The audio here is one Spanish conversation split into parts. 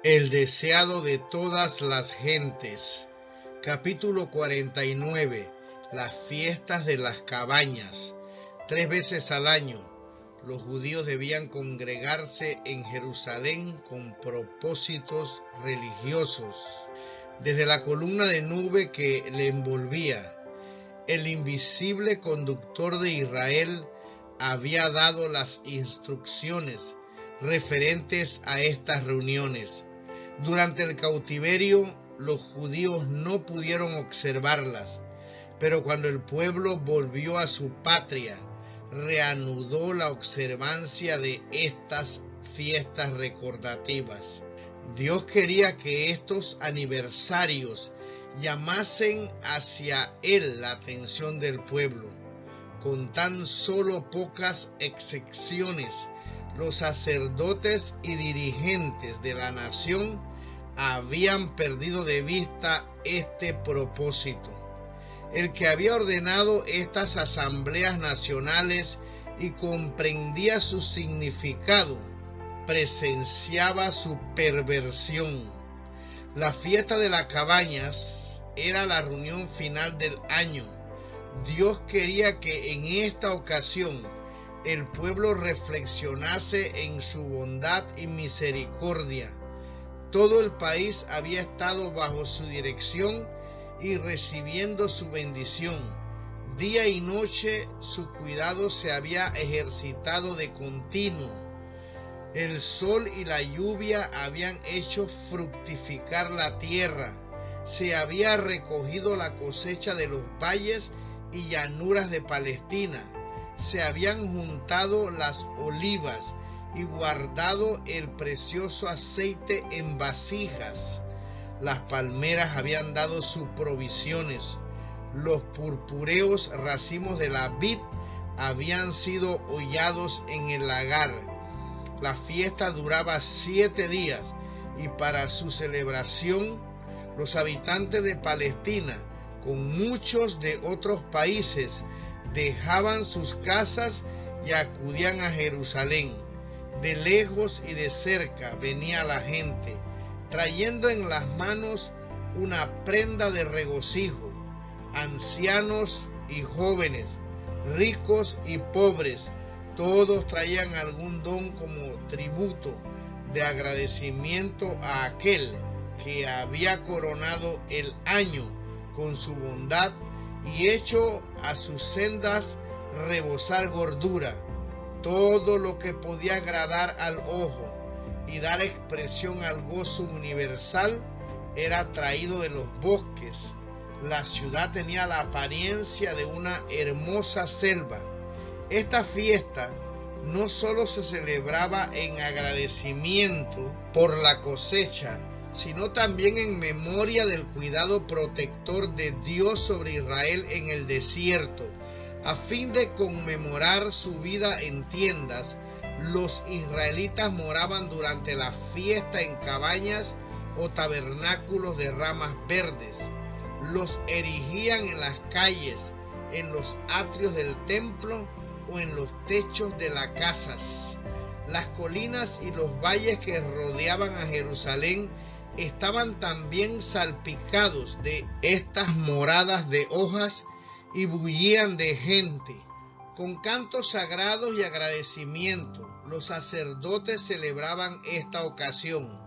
El deseado de todas las gentes. Capítulo 49. Las fiestas de las cabañas. 3 veces al año, los judíos debían congregarse en Jerusalén con propósitos religiosos. Desde la columna de nube que le envolvía, el invisible conductor de Israel había dado las instrucciones referentes a estas reuniones. Durante el cautiverio, los judíos no pudieron observarlas, pero cuando el pueblo volvió a su patria, reanudó la observancia de estas fiestas recordativas. Dios quería que estos aniversarios llamasen hacia Él la atención del pueblo. Con tan solo pocas excepciones, los sacerdotes y dirigentes de la nación habían perdido de vista este propósito. El que había ordenado estas asambleas nacionales y comprendía su significado, presenciaba su perversión. La fiesta de las cabañas era la reunión final del año. Dios quería que en esta ocasión el pueblo reflexionase en su bondad y misericordia. Todo el país había estado bajo su dirección y recibiendo su bendición. Día y noche su cuidado se había ejercitado de continuo. El sol y la lluvia habían hecho fructificar la tierra. Se había recogido la cosecha de los valles y llanuras de Palestina. Se habían juntado las olivas y guardado el precioso aceite en vasijas. Las palmeras habían dado sus provisiones. Los purpúreos racimos de la vid habían sido hollados en el lagar. La fiesta duraba 7 días y para su celebración los habitantes de Palestina, con muchos de otros países, dejaban sus casas y acudían a Jerusalén. De lejos y de cerca venía la gente, trayendo en las manos una prenda de regocijo, ancianos y jóvenes, ricos y pobres, todos traían algún don como tributo de agradecimiento a aquel que había coronado el año con su bondad y hecho a sus sendas rebosar gordura. Todo lo que podía agradar al ojo y dar expresión al gozo universal era traído de los bosques. La ciudad tenía la apariencia de una hermosa selva. Esta fiesta no solo se celebraba en agradecimiento por la cosecha, sino también en memoria del cuidado protector de Dios sobre Israel en el desierto. A fin de conmemorar su vida en tiendas, los israelitas moraban durante la fiesta en cabañas o tabernáculos de ramas verdes. Los erigían en las calles, en los atrios del templo o en los techos de las casas. Las colinas y los valles que rodeaban a Jerusalén estaban también salpicados de estas moradas de hojas y bullían de gente. Con cantos sagrados y agradecimiento, los sacerdotes celebraban esta ocasión.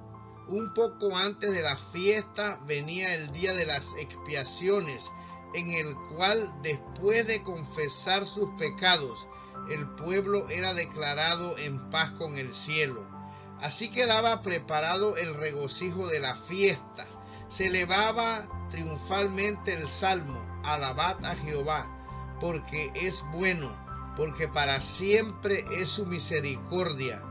Un poco antes de la fiesta venía el día de las expiaciones, en el cual, después de confesar sus pecados, el pueblo era declarado en paz con el cielo. Así quedaba preparado el regocijo de la fiesta. Se elevaba triunfalmente el salmo: alabad a Jehová, porque es bueno, porque para siempre es su misericordia.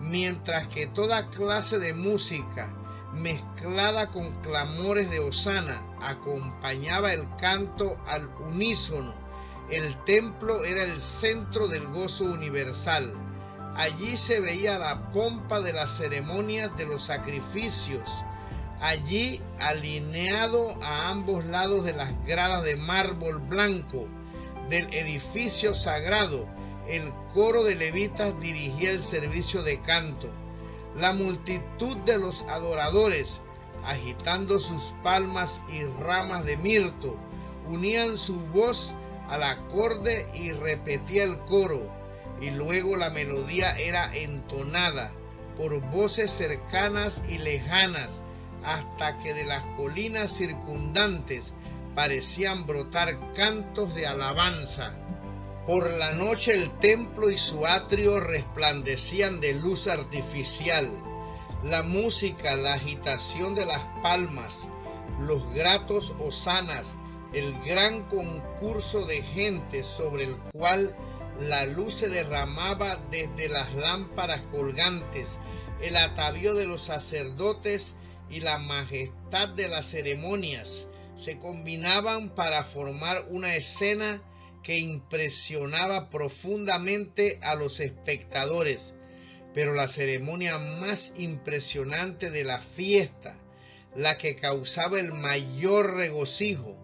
Mientras que toda clase de música, mezclada con clamores de hosana, acompañaba el canto al unísono. El templo era el centro del gozo universal. Allí se veía la pompa de las ceremonias de los sacrificios. Allí, alineado a ambos lados de las gradas de mármol blanco del edificio sagrado, el coro de levitas dirigía el servicio de canto. La multitud de los adoradores, agitando sus palmas y ramas de mirto, unían su voz al acorde y repetía el coro, y luego la melodía era entonada por voces cercanas y lejanas, hasta que de las colinas circundantes parecían brotar cantos de alabanza. Por la noche el templo y su atrio resplandecían de luz artificial. La música, la agitación de las palmas, los gratos hosanas, el gran concurso de gente sobre el cual la luz se derramaba desde las lámparas colgantes, el atavío de los sacerdotes y la majestad de las ceremonias se combinaban para formar una escena que impresionaba profundamente a los espectadores. Pero la ceremonia más impresionante de la fiesta, la que causaba el mayor regocijo,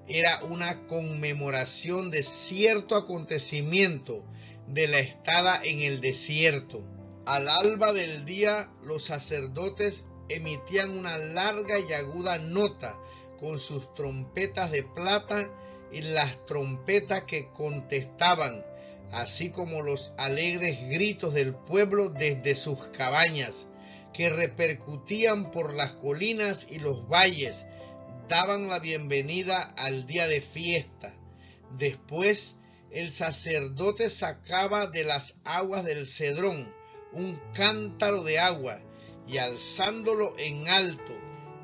era una conmemoración de cierto acontecimiento de la estada en el desierto. Al alba del día, los sacerdotes emitían una larga y aguda nota con sus trompetas de plata y las trompetas que contestaban, así como los alegres gritos del pueblo desde sus cabañas, que repercutían por las colinas y los valles, daban la bienvenida al día de fiesta. Después, el sacerdote sacaba de las aguas del Cedrón un cántaro de agua y alzándolo en alto,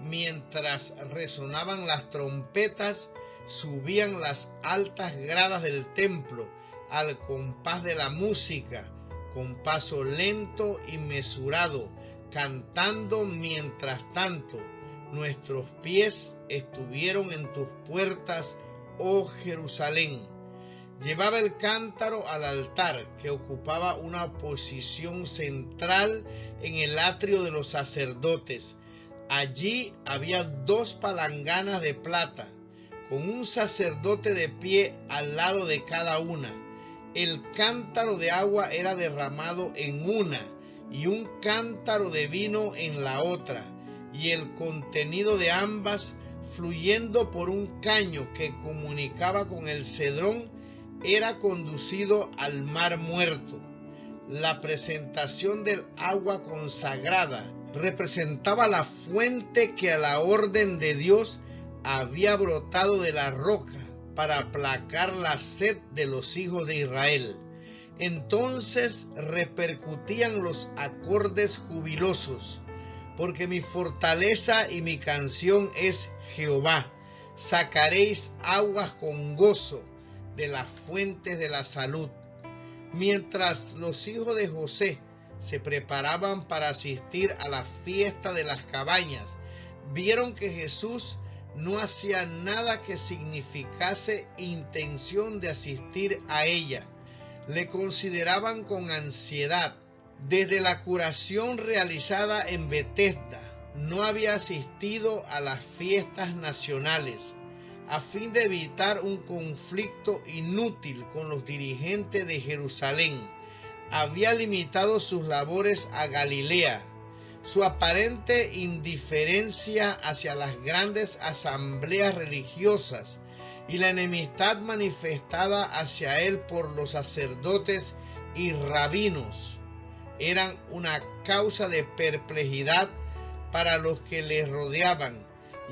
mientras resonaban las trompetas, subían las altas gradas del templo al compás de la música, con paso lento y mesurado, cantando mientras tanto: nuestros pies estuvieron en tus puertas, oh Jerusalén. Llevaba el cántaro al altar, que ocupaba una posición central en el atrio de los sacerdotes. Allí había 2 palanganas de plata, con un sacerdote de pie al lado de cada una. El cántaro de agua era derramado en una, y un cántaro de vino en la otra, y el contenido de ambas, fluyendo por un caño que comunicaba con el Cedrón, era conducido al mar muerto. La presentación del agua consagrada representaba la fuente que a la orden de Dios había brotado de la roca para aplacar la sed de los hijos de Israel. Entonces repercutían los acordes jubilosos: porque mi fortaleza y mi canción es Jehová. Sacaréis aguas con gozo de las fuentes de la salud. Mientras los hijos de José se preparaban para asistir a la fiesta de las cabañas, vieron que Jesús no hacía nada que significase intención de asistir a ella. Le consideraban con ansiedad. Desde la curación realizada en Betesda, no había asistido a las fiestas nacionales. A fin de evitar un conflicto inútil con los dirigentes de Jerusalén, había limitado sus labores a Galilea. Su aparente indiferencia hacia las grandes asambleas religiosas y la enemistad manifestada hacia él por los sacerdotes y rabinos eran una causa de perplejidad para los que le rodeaban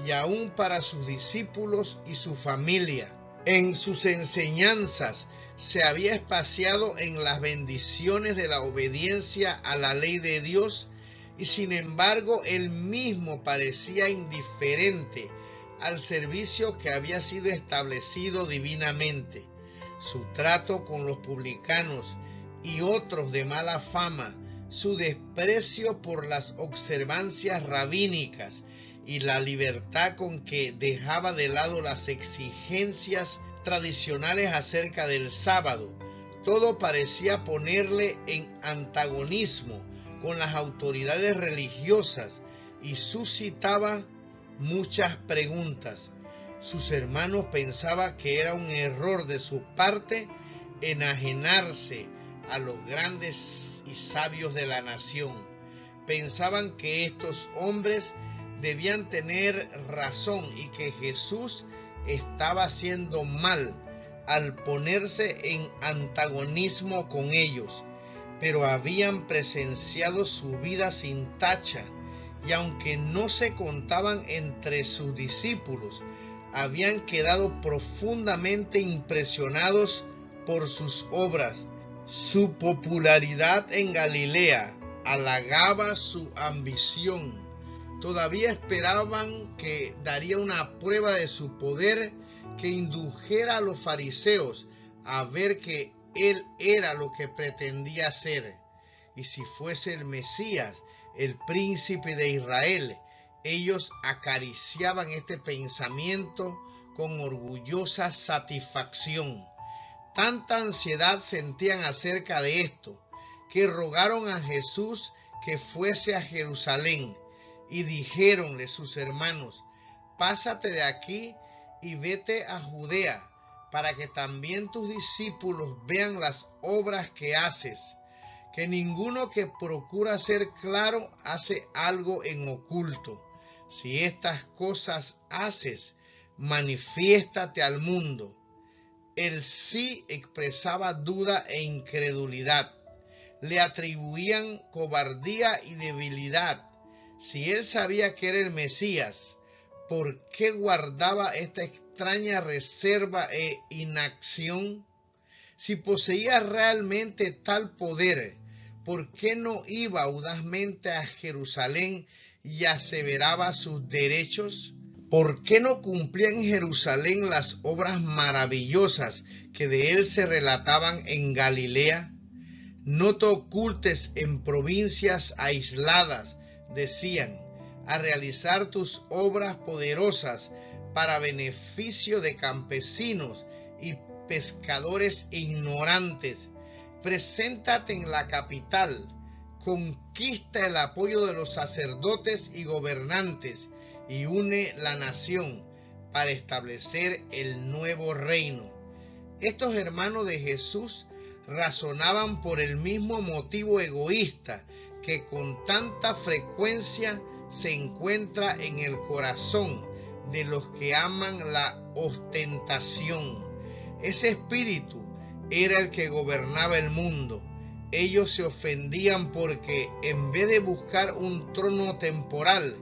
y aún para sus discípulos y su familia. En sus enseñanzas se había espaciado en las bendiciones de la obediencia a la ley de Dios, y sin embargo él mismo parecía indiferente al servicio que había sido establecido divinamente. Su trato con los publicanos y otros de mala fama, su desprecio por las observancias rabínicas y la libertad con que dejaba de lado las exigencias tradicionales acerca del sábado, todo parecía ponerle en antagonismo con las autoridades religiosas y suscitaba muchas preguntas. Sus hermanos pensaban que era un error de su parte enajenarse a los grandes y sabios de la nación, Pensaban que estos hombres debían tener razón y que Jesús estaba haciendo mal al ponerse en antagonismo con ellos, pero habían presenciado su vida sin tacha, y aunque no se contaban entre sus discípulos, habían quedado profundamente impresionados por sus obras. Su popularidad en Galilea halagaba su ambición. Todavía esperaban que daría una prueba de su poder que indujera a los fariseos a ver que él era lo que pretendía ser. Y si fuese el Mesías, el príncipe de Israel, ellos acariciaban este pensamiento con orgullosa satisfacción. Tanta ansiedad sentían acerca de esto, que rogaron a Jesús que fuese a Jerusalén, y dijéronle sus hermanos: pásate de aquí y vete a Judea, para que también tus discípulos vean las obras que haces, que ninguno que procura ser claro hace algo en oculto. Si estas cosas haces, manifiéstate al mundo. Él sí expresaba duda e incredulidad. Le atribuían cobardía y debilidad. Si él sabía que era el Mesías, ¿por qué guardaba esta extraña reserva e inacción? Si poseía realmente tal poder, ¿por qué no iba audazmente a Jerusalén y aseveraba sus derechos? ¿Por qué no cumplía en Jerusalén las obras maravillosas que de él se relataban en Galilea? No te ocultes en provincias aisladas, decían, a realizar tus obras poderosas para beneficio de campesinos y pescadores ignorantes. Preséntate en la capital, conquista el apoyo de los sacerdotes y gobernantes y une la nación para establecer el nuevo reino. Estos hermanos de Jesús razonaban por el mismo motivo egoísta que con tanta frecuencia se encuentra en el corazón de los que aman la ostentación. Ese espíritu era el que gobernaba el mundo. Ellos se ofendían porque, en vez de buscar un trono temporal,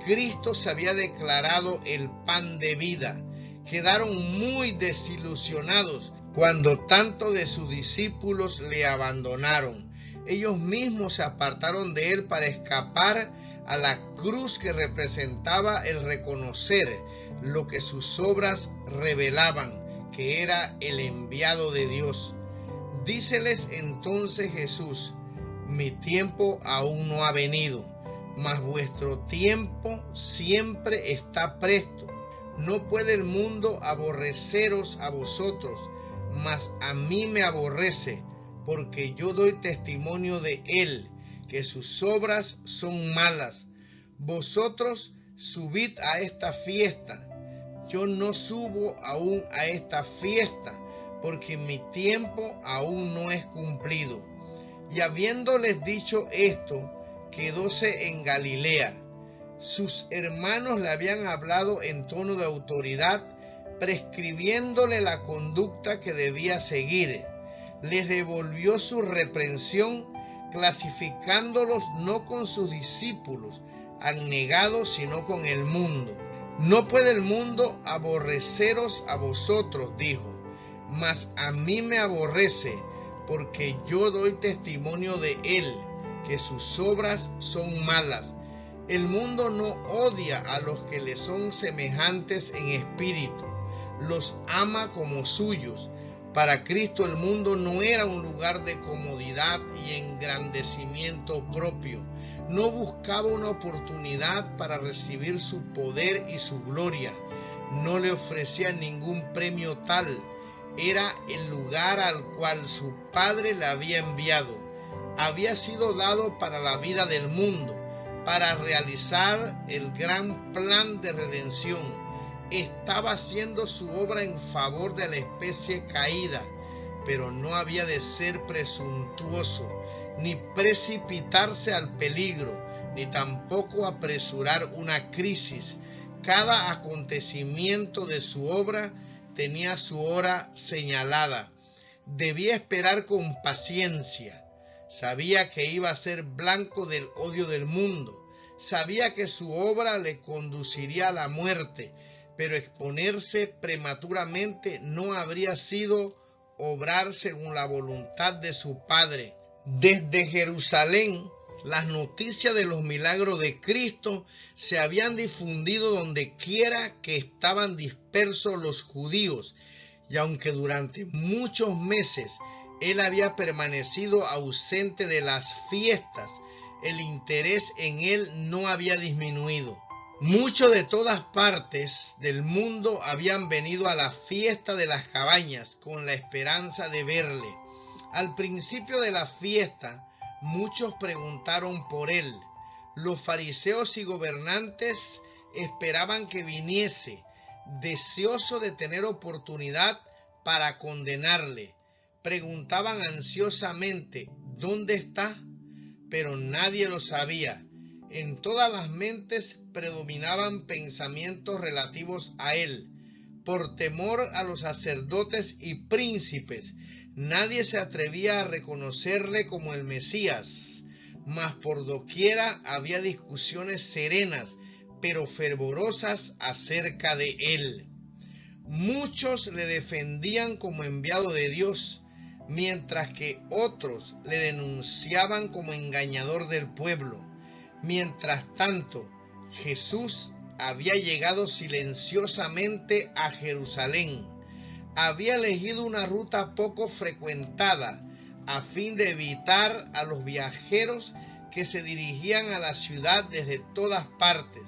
Cristo se había declarado el pan de vida. Quedaron muy desilusionados cuando tantos de sus discípulos le abandonaron. Ellos mismos se apartaron de él para escapar a la cruz que representaba el reconocer lo que sus obras revelaban, que era el enviado de Dios. Díceles entonces Jesús: mi tiempo aún no ha venido, mas vuestro tiempo siempre está presto. No puede el mundo aborreceros a vosotros, mas a mí me aborrece, porque yo doy testimonio de él, que sus obras son malas. Vosotros subid a esta fiesta. Yo no subo aún a esta fiesta, porque mi tiempo aún no es cumplido. Y habiéndoles dicho esto, quedóse en Galilea. Sus hermanos le habían hablado en tono de autoridad, prescribiéndole la conducta que debía seguir. Les devolvió su reprensión, clasificándolos no con sus discípulos, abnegados, sino con el mundo. No puede el mundo aborreceros a vosotros, dijo, mas a mí me aborrece, porque yo doy testimonio de él, que sus obras son malas. El mundo no odia a los que le son semejantes en espíritu, los ama como suyos. Para Cristo el mundo no era un lugar de comodidad y engrandecimiento propio. No buscaba una oportunidad para recibir su poder y su gloria. No le ofrecía ningún premio tal. Era el lugar al cual su Padre le había enviado. Había sido dado para la vida del mundo, para realizar el gran plan de redención. Estaba haciendo su obra en favor de la especie caída, pero no había de ser presuntuoso. ni precipitarse al peligro, ni tampoco apresurar una crisis. Cada acontecimiento de su obra tenía su hora señalada. Debía esperar con paciencia. Sabía que iba a ser blanco del odio del mundo. Sabía que su obra le conduciría a la muerte, pero exponerse prematuramente no habría sido obrar según la voluntad de su Padre. Desde Jerusalén, las noticias de los milagros de Cristo se habían difundido donde quiera que estaban dispersos los judíos, y aunque durante muchos meses él había permanecido ausente de las fiestas, el interés en él no había disminuido. Muchos de todas partes del mundo habían venido a la fiesta de las cabañas con la esperanza de verle. Al principio de la fiesta, muchos preguntaron por él. Los fariseos y gobernantes esperaban que viniese, deseoso de tener oportunidad para condenarle. Preguntaban ansiosamente, ¿dónde está? Pero nadie lo sabía. En todas las mentes predominaban pensamientos relativos a él. Por temor a los sacerdotes y príncipes, nadie se atrevía a reconocerle como el Mesías, mas por doquiera había discusiones serenas, pero fervorosas acerca de él. Muchos le defendían como enviado de Dios, mientras que otros le denunciaban como engañador del pueblo. Mientras tanto, Jesús había llegado silenciosamente a Jerusalén. Había elegido una ruta poco frecuentada a fin de evitar a los viajeros que se dirigían a la ciudad desde todas partes.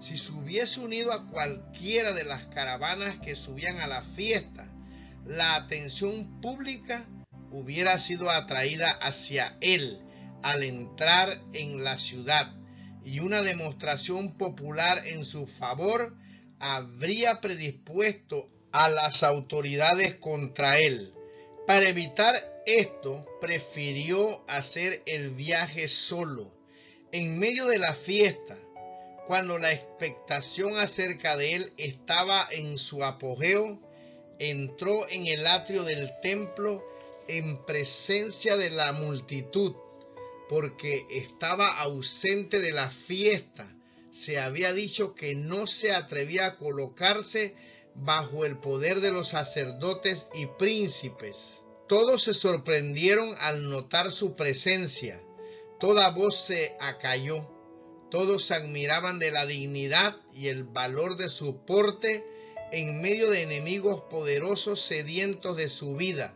Si se hubiese unido a cualquiera de las caravanas que subían a la fiesta, la atención pública hubiera sido atraída hacia él al entrar en la ciudad, y una demostración popular en su favor habría predispuesto a las autoridades contra él. Para evitar esto, prefirió hacer el viaje solo. En medio de la fiesta, cuando la expectación acerca de él estaba en su apogeo, entró en el atrio del templo en presencia de la multitud, porque estaba ausente de la fiesta. Se había dicho que no se atrevía a colocarse bajo el poder de los sacerdotes y príncipes. Todos se sorprendieron al notar su presencia. Toda voz se acalló. Todos se admiraban de la dignidad y el valor de su porte en medio de enemigos poderosos sedientos de su vida.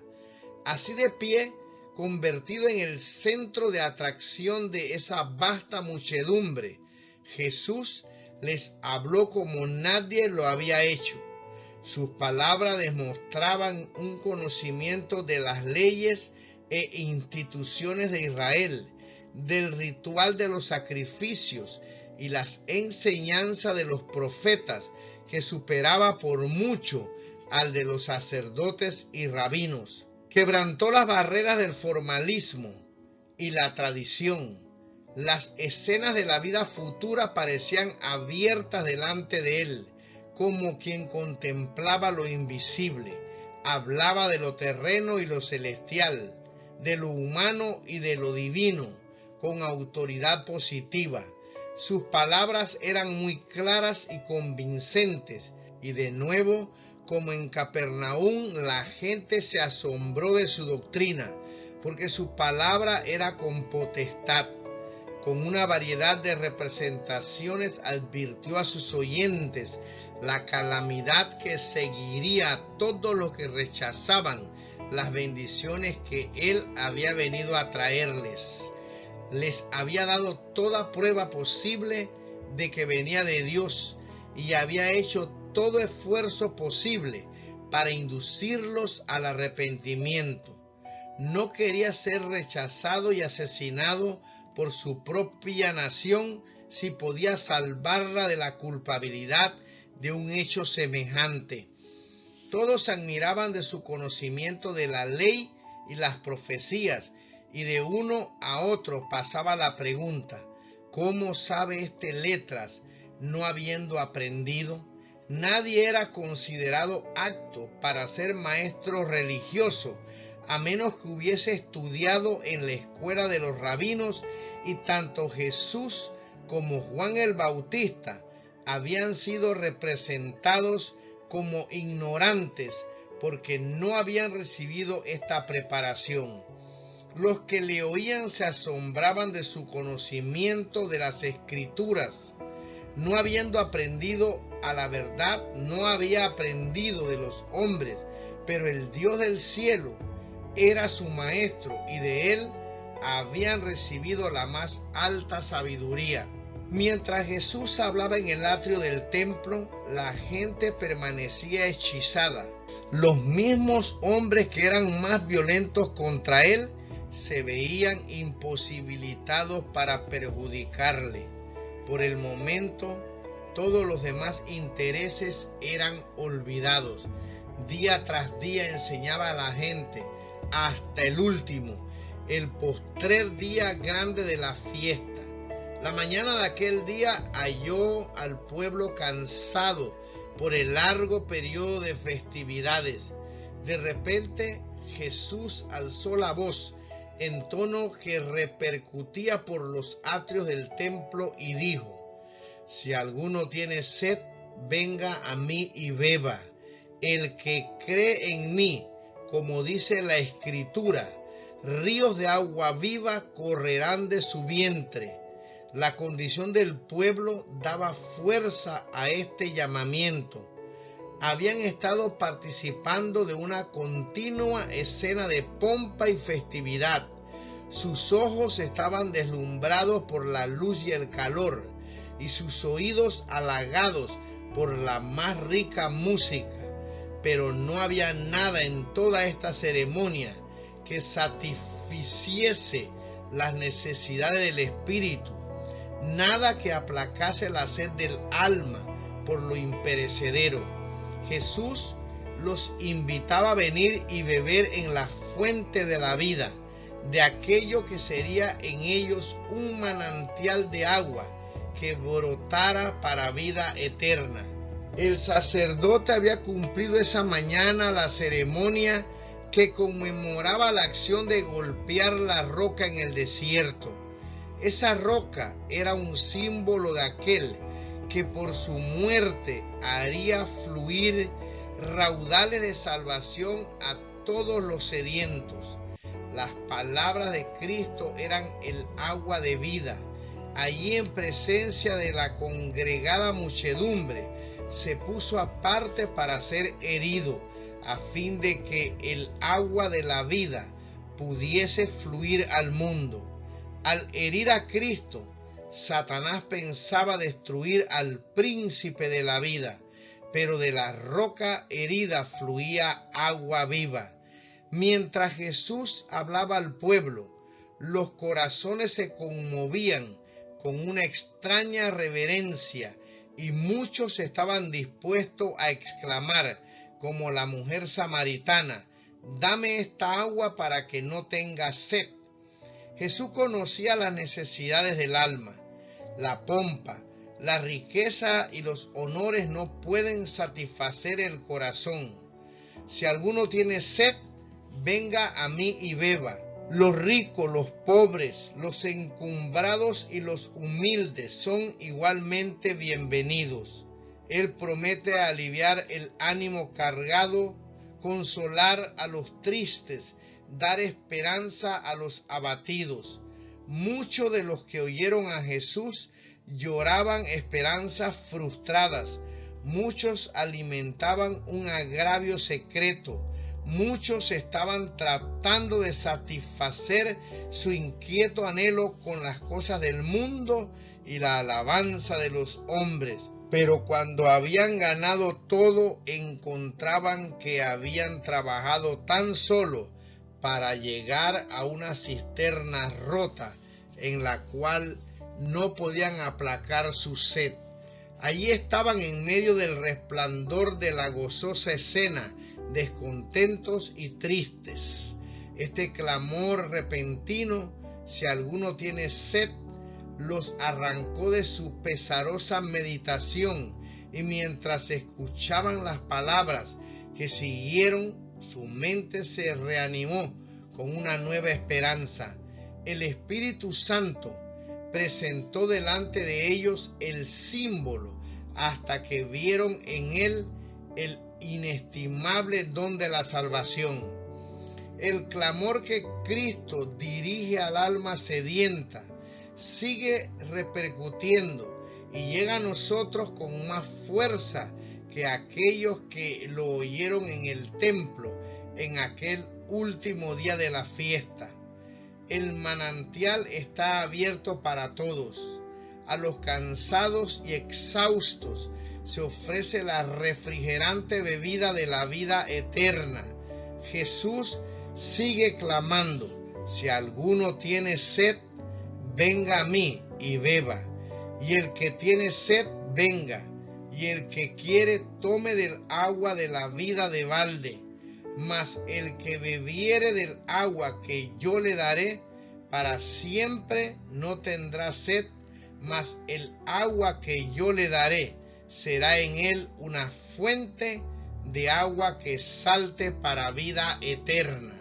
Así de pie, convertido en el centro de atracción de esa vasta muchedumbre, Jesús les habló como nadie lo había hecho. Sus palabras demostraban un conocimiento de las leyes e instituciones de Israel, del ritual de los sacrificios y las enseñanzas de los profetas, que superaba por mucho al de los sacerdotes y rabinos. Quebrantó las barreras del formalismo y la tradición. Las escenas de la vida futura parecían abiertas delante de él, como quien contemplaba lo invisible. Hablaba de lo terreno y lo celestial, de lo humano y de lo divino, con autoridad positiva. Sus palabras eran muy claras y convincentes, y de nuevo, como en Capernaum, la gente se asombró de su doctrina, porque su palabra era con potestad. Con una variedad de representaciones advirtió a sus oyentes la calamidad que seguiría a todos los que rechazaban las bendiciones que él había venido a traerles. Les había dado toda prueba posible de que venía de Dios y había hecho todo esfuerzo posible para inducirlos al arrepentimiento. No quería ser rechazado y asesinado por su propia nación si podía salvarla de la culpabilidad de un hecho semejante. Todos se admiraban de su conocimiento de la ley y las profecías, y de uno a otro pasaba la pregunta: ¿cómo sabe este letras, no habiendo aprendido? Nadie era considerado apto para ser maestro religioso, a menos que hubiese estudiado en la escuela de los rabinos, y tanto Jesús como Juan el Bautista habían sido representados como ignorantes porque no habían recibido esta preparación. Los que le oían se asombraban de su conocimiento de las Escrituras. No habiendo aprendido a la verdad, no había aprendido de los hombres, pero el Dios del cielo era su maestro y de él habían recibido la más alta sabiduría. Mientras Jesús hablaba en el atrio del templo, la gente permanecía hechizada. Los mismos hombres que eran más violentos contra él se veían imposibilitados para perjudicarle. Por el momento, todos los demás intereses eran olvidados. Día tras día enseñaba a la gente, hasta el último, el postrer día grande de la fiesta. La mañana de aquel día halló al pueblo cansado por el largo periodo de festividades. De repente, Jesús alzó la voz en tono que repercutía por los atrios del templo y dijo: si alguno tiene sed, venga a mí y beba. El que cree en mí, como dice la Escritura, ríos de agua viva correrán de su vientre. La condición del pueblo daba fuerza a este llamamiento. Habían estado participando de una continua escena de pompa y festividad. Sus ojos estaban deslumbrados por la luz y el calor, y sus oídos halagados por la más rica música. Pero no había nada en toda esta ceremonia que satisficiese las necesidades del espíritu, nada que aplacase la sed del alma por lo imperecedero. Jesús los invitaba a venir y beber en la fuente de la vida, de aquello que sería en ellos un manantial de agua que brotara para vida eterna. El sacerdote había cumplido esa mañana la ceremonia que conmemoraba la acción de golpear la roca en el desierto. Esa roca era un símbolo de aquel que por su muerte haría fluir raudales de salvación a todos los sedientos. Las palabras de Cristo eran el agua de vida. Allí, en presencia de la congregada muchedumbre, se puso aparte para ser herido, a fin de que el agua de la vida pudiese fluir al mundo. Al herir a Cristo, Satanás pensaba destruir al príncipe de la vida, pero de la roca herida fluía agua viva. Mientras Jesús hablaba al pueblo, los corazones se conmovían con una extraña reverencia, y muchos estaban dispuestos a exclamar, como la mujer samaritana: dame esta agua para que no tenga sed. Jesús conocía las necesidades del alma. La pompa, la riqueza y los honores no pueden satisfacer el corazón. Si alguno tiene sed, venga a mí y beba. Los ricos, los pobres, los encumbrados y los humildes son igualmente bienvenidos. Él promete aliviar el ánimo cargado, consolar a los tristes, dar esperanza a los abatidos. Muchos de los que oyeron a Jesús lloraban esperanzas frustradas. Muchos alimentaban un agravio secreto. Muchos estaban tratando de satisfacer su inquieto anhelo con las cosas del mundo y la alabanza de los hombres. Pero cuando habían ganado todo, encontraban que habían trabajado tan solo para llegar a una cisterna rota en la cual no podían aplacar su sed. Allí estaban en medio del resplandor de la gozosa escena, descontentos y tristes. Este clamor repentino, si alguno tiene sed, los arrancó de su pesarosa meditación, y mientras escuchaban las palabras que siguieron, su mente se reanimó con una nueva esperanza. El Espíritu Santo presentó delante de ellos el símbolo hasta que vieron en él el inestimable don de la salvación. El clamor que Cristo dirige al alma sedienta sigue repercutiendo y llega a nosotros con más fuerza que aquellos que lo oyeron en el templo en aquel último día de la fiesta. El manantial está abierto para todos. A los cansados y exhaustos se ofrece la refrigerante bebida de la vida eterna. Jesús sigue clamando: si alguno tiene sed, venga a mí y beba. Y el que tiene sed, venga. Y el que quiere, tome del agua de la vida de balde. Mas el que bebiere del agua que yo le daré, para siempre no tendrá sed, mas el agua que yo le daré será en él una fuente de agua que salte para vida eterna.